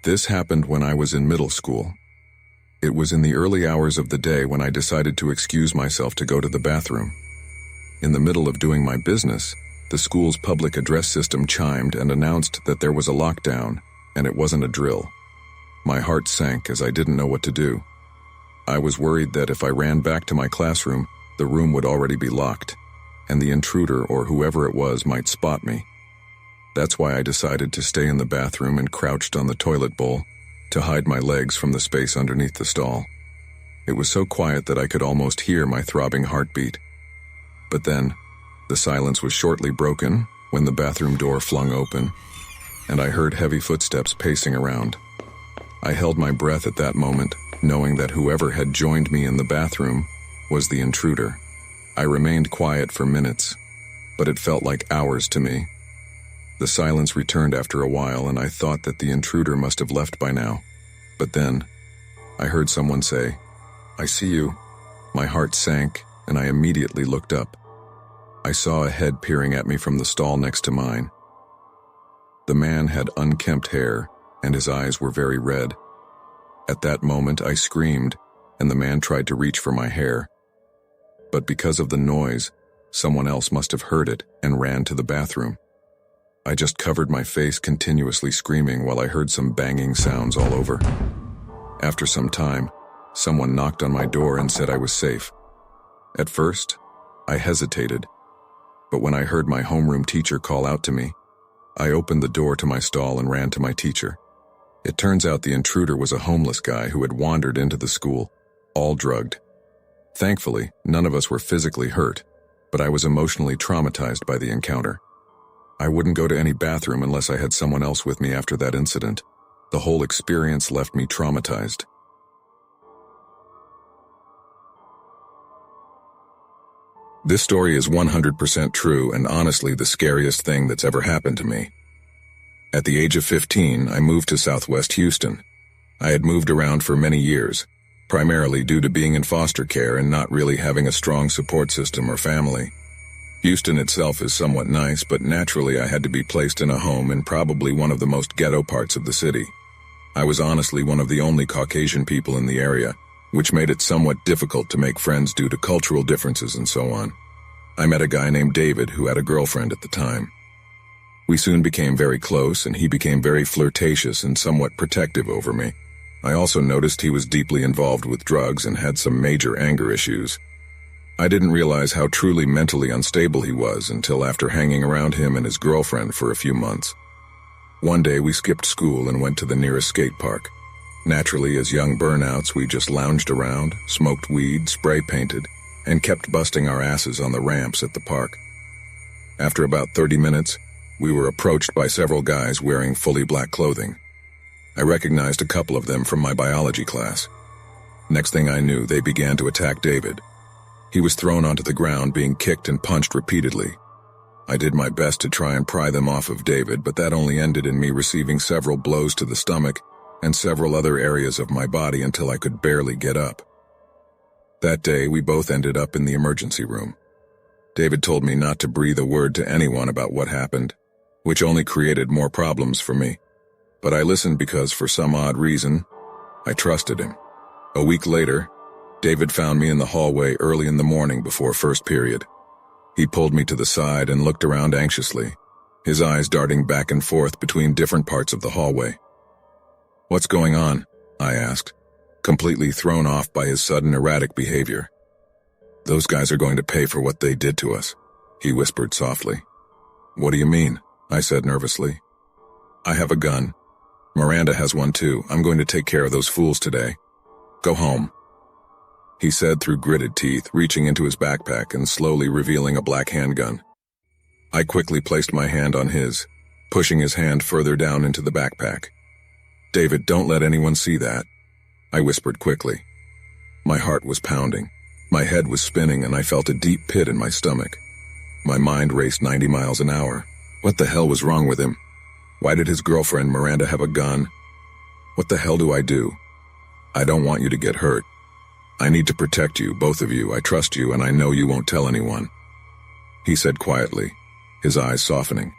This happened when I was in middle school. It was in the early hours of the day when I decided to excuse myself to go to the bathroom. In the middle of doing my business, the school's public address system chimed and announced that there was a lockdown, and it wasn't a drill. My heart sank as I didn't know what to do. I was worried that if I ran back to my classroom, the room would already be locked, and the intruder or whoever it was might spot me. That's why I decided to stay in the bathroom and crouched on the toilet bowl to hide my legs from the space underneath the stall. It was so quiet that I could almost hear my throbbing heartbeat. But then, the silence was shortly broken when the bathroom door flung open, and I heard heavy footsteps pacing around. I held my breath at that moment, knowing that whoever had joined me in the bathroom was the intruder. I remained quiet for minutes, but it felt like hours to me. The silence returned after a while, and I thought that the intruder must have left by now. But then, I heard someone say, "I see you." My heart sank, and I immediately looked up. I saw a head peering at me from the stall next to mine. The man had unkempt hair, and his eyes were very red. At that moment, I screamed, and the man tried to reach for my hair. But because of the noise, someone else must have heard it and ran to the bathroom. I just covered my face, continuously screaming while I heard some banging sounds all over. After some time, someone knocked on my door and said I was safe. At first, I hesitated, but when I heard my homeroom teacher call out to me, I opened the door to my stall and ran to my teacher. It turns out the intruder was a homeless guy who had wandered into the school, all drugged. Thankfully, none of us were physically hurt, but I was emotionally traumatized by the encounter. I wouldn't go to any bathroom unless I had someone else with me after that incident. The whole experience left me traumatized. This story is 100% true and honestly the scariest thing that's ever happened to me. At the age of 15, I moved to Southwest Houston. I had moved around for many years, primarily due to being in foster care and not really having a strong support system or family. Houston itself is somewhat nice, but naturally I had to be placed in a home in probably one of the most ghetto parts of the city. I was honestly one of the only Caucasian people in the area, which made it somewhat difficult to make friends due to cultural differences and so on. I met a guy named David who had a girlfriend at the time. We soon became very close, and he became very flirtatious and somewhat protective over me. I also noticed he was deeply involved with drugs and had some major anger issues. I didn't realize how truly mentally unstable he was until after hanging around him and his girlfriend for a few months. One day we skipped school and went to the nearest skate park. Naturally, as young burnouts, we just lounged around, smoked weed, spray painted, and kept busting our asses on the ramps at the park. After about 30 minutes, we were approached by several guys wearing fully black clothing. I recognized a couple of them from my biology class. Next thing I knew, they began to attack David. He was thrown onto the ground, being kicked and punched repeatedly. I did my best to try and pry them off of David, but that only ended in me receiving several blows to the stomach and several other areas of my body until I could barely get up. That day, we both ended up in the emergency room. David told me not to breathe a word to anyone about what happened, which only created more problems for me. But I listened because, for some odd reason, I trusted him. A week later, David found me in the hallway early in the morning before first period. He pulled me to the side and looked around anxiously, his eyes darting back and forth between different parts of the hallway. "What's going on?" I asked, completely thrown off by his sudden erratic behavior. "Those guys are going to pay for what they did to us," he whispered softly. "What do you mean?" I said nervously. "I have a gun. Miranda has one too. I'm going to take care of those fools today. Go home," he said through gritted teeth, reaching into his backpack and slowly revealing a black handgun. I quickly placed my hand on his, pushing his hand further down into the backpack. "David, don't let anyone see that," I whispered quickly. My heart was pounding. My head was spinning and I felt a deep pit in my stomach. My mind raced 90 miles an hour. What the hell was wrong with him? Why did his girlfriend Miranda have a gun? What the hell do I do? I don't want you to get hurt. I need to protect you, both of you. I trust you and I know you won't tell anyone," he said quietly, his eyes softening.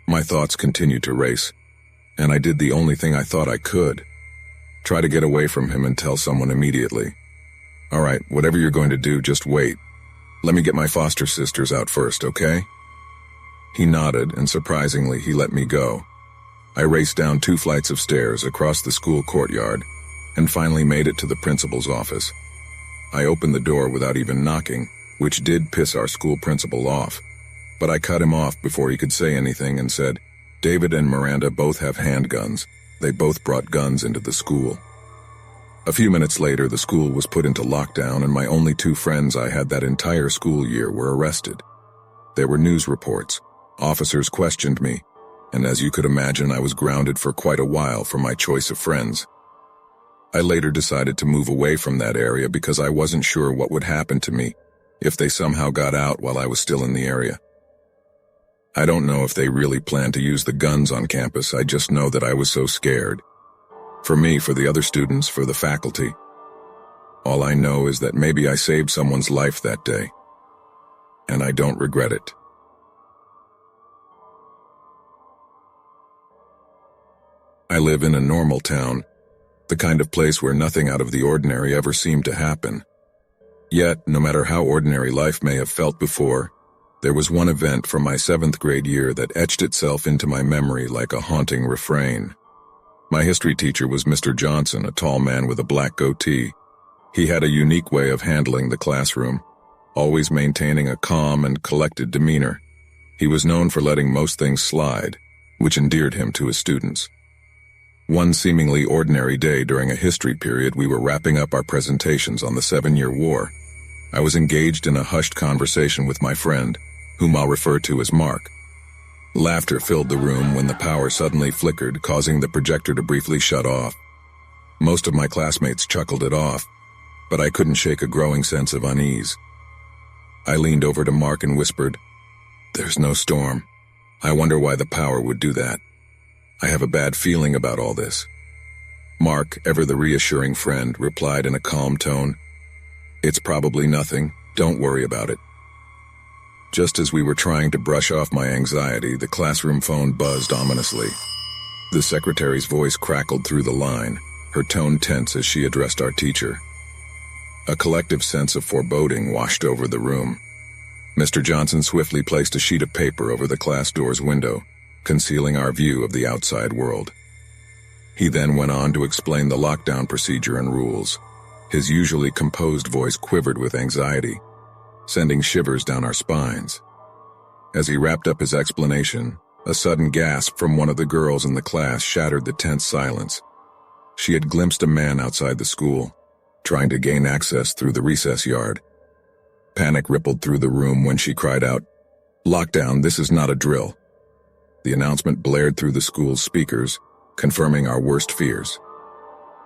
My thoughts continued to race. and I did the only thing I thought I could. Try to get away from him and tell someone immediately. All right, whatever you're going to do, just wait. Let me get my foster sisters out first, okay? He nodded, and surprisingly, he let me go. I raced down 2 flights of stairs across the school courtyard and finally made it to the principal's office. I opened the door without even knocking, which did piss our school principal off, but I cut him off before he could say anything and said, "David and Miranda both have handguns. They both brought guns into the school." A few minutes later, the school was put into lockdown and my only 2 friends I had that entire school year were arrested. There were news reports. Officers questioned me, and as you could imagine, I was grounded for quite a while for my choice of friends. I later decided to move away from that area because I wasn't sure what would happen to me if they somehow got out while I was still in the area. I don't know if they really planned to use the guns on campus, I just know that I was so scared. For me, for the other students, for the faculty. All I know is that maybe I saved someone's life that day, and I don't regret it. I live in a normal town, the kind of place where nothing out of the ordinary ever seemed to happen. Yet, no matter how ordinary life may have felt before, there was one event from my 7th grade year that etched itself into my memory like a haunting refrain. My history teacher was Mr. Johnson, a tall man with a black goatee. He had a unique way of handling the classroom, always maintaining a calm and collected demeanor. He was known for letting most things slide, which endeared him to his students. One seemingly ordinary day during a history period, we were wrapping up our presentations on the 7-Year War. I was engaged in a hushed conversation with my friend, whom I'll refer to as Mark. Laughter filled the room when the power suddenly flickered, causing the projector to briefly shut off. Most of my classmates chuckled it off, but I couldn't shake a growing sense of unease. I leaned over to Mark and whispered, "There's no storm. I wonder why the power would do that. I have a bad feeling about all this." Mark, ever the reassuring friend, replied in a calm tone, "It's probably nothing. Don't worry about it." Just as we were trying to brush off my anxiety, the classroom phone buzzed ominously. The secretary's voice crackled through the line, her tone tense as she addressed our teacher. A collective sense of foreboding washed over the room. Mr. Johnson swiftly placed a sheet of paper over the class door's window, concealing our view of the outside world. He then went on to explain the lockdown procedure and rules. His usually composed voice quivered with anxiety, sending shivers down our spines. As he wrapped up his explanation, a sudden gasp from one of the girls in the class shattered the tense silence. She had glimpsed a man outside the school, trying to gain access through the recess yard. Panic rippled through the room when she cried out, "Lockdown, this is not a drill." The announcement blared through the school's speakers, confirming our worst fears.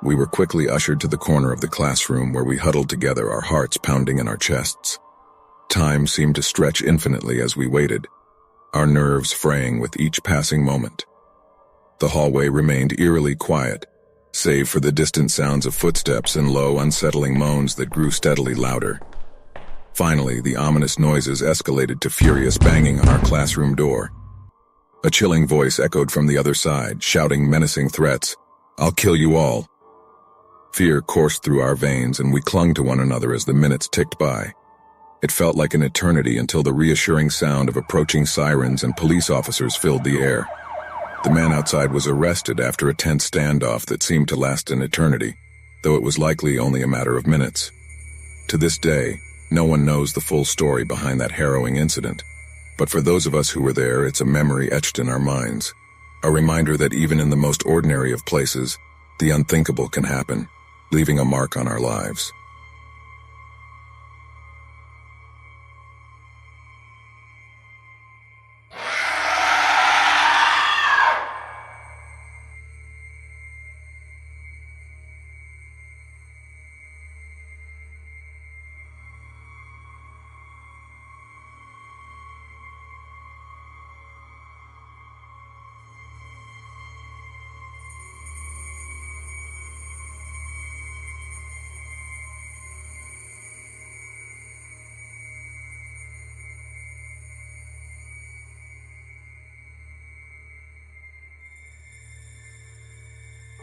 We were quickly ushered to the corner of the classroom where we huddled together, our hearts pounding in our chests. Time seemed to stretch infinitely as we waited, our nerves fraying with each passing moment. The hallway remained eerily quiet, save for the distant sounds of footsteps and low, unsettling moans that grew steadily louder. Finally, the ominous noises escalated to furious banging on our classroom door. A chilling voice echoed from the other side, shouting menacing threats, "I'll kill you all." Fear coursed through our veins, and we clung to one another as the minutes ticked by. It felt like an eternity until the reassuring sound of approaching sirens and police officers filled the air. The man outside was arrested after a tense standoff that seemed to last an eternity, though it was likely only a matter of minutes. To this day, no one knows the full story behind that harrowing incident, but for those of us who were there, it's a memory etched in our minds, a reminder that even in the most ordinary of places, the unthinkable can happen, leaving a mark on our lives.